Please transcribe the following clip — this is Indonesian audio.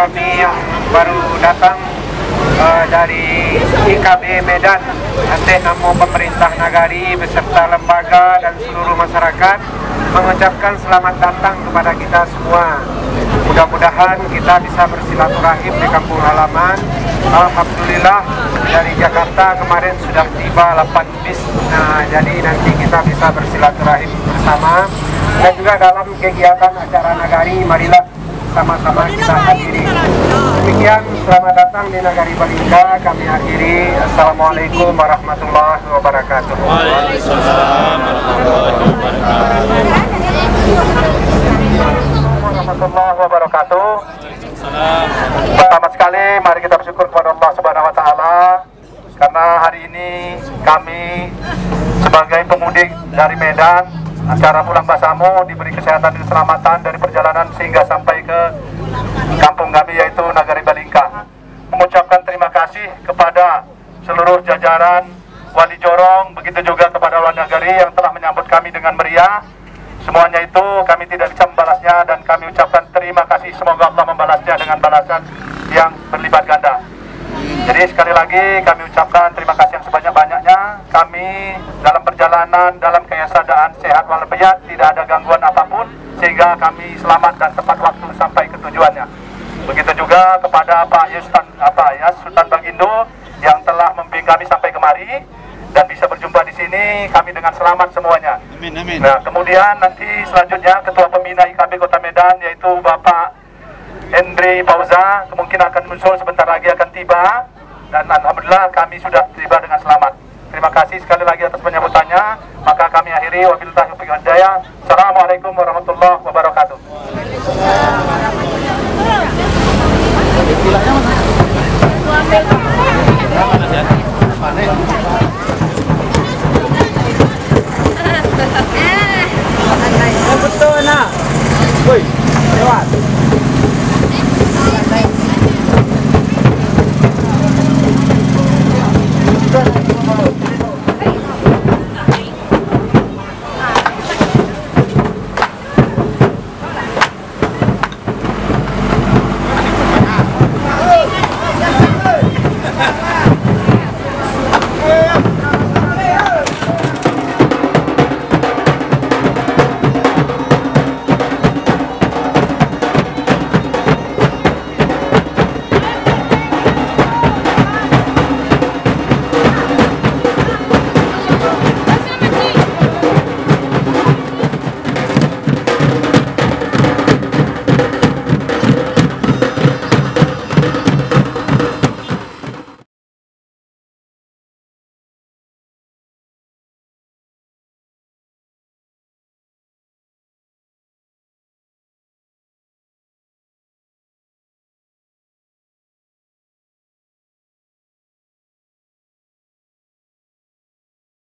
kami yang baru datang dari IKB Medan, atas nama pemerintah Nagari beserta lembaga dan seluruh masyarakat mengucapkan selamat datang kepada kita semua. Mudah-mudahan kita bisa bersilaturahim di kampung halaman. Alhamdulillah dari Jakarta kemarin sudah tiba 8 bis. Nah, jadi nanti kita bisa bersilaturahim bersama. Dan juga dalam kegiatan acara Nagari, marilah sama-sama kita hadiri. Demikian, selamat datang di Nagari Balingka. Kami akhiri. Assalamualaikum warahmatullahi wabarakatuh. Waalaikumsalam warahmatullahi wabarakatuh. Pertama sekali, mari kita bersyukur kepada Allah Subhanahu Wa Taala karena hari ini kami sebagai pemudik dari Medan, acara pulang Basamo diberi kesehatan dan keselamatan dari perjalanan sehingga sampai ke kampung kami yaitu Nagari Balingka. Mengucapkan terima kasih kepada seluruh jajaran Wali Jorong, begitu juga kepada Wali Nagari yang telah menyambut kami dengan meriah. Semuanya itu kami tidak bisa membalasnya dan kami ucapkan terima kasih, semoga Allah membalasnya dengan balasan yang berlipat ganda. Jadi sekali lagi kami ucapkan terima kasih yang sebanyak-banyaknya. Kami dalam perjalanan dalam keadaan sehat walafiat, tidak ada gangguan apapun, sehingga kami selamat dan tepat waktu sampai ke tujuannya. Begitu juga kepada Pak Sultan Bagindo yang telah membimbing kami sampai kemari dan bisa berjumpa di sini kami dengan selamat semuanya. Amin, amin. Nah, kemudian nanti selanjutnya Ketua Pembina IKB Kota Medan yaitu Bapak Hendri Pauza kemungkinan akan muncul sebentar lagi akan tiba, dan alhamdulillah kami sudah tiba dengan selamat. Terima kasih sekali lagi atas penyambutannya. Maka kami akhiri, wabillahi taufiq wal hidayah. Assalamualaikum warahmatullahi wabarakatuh.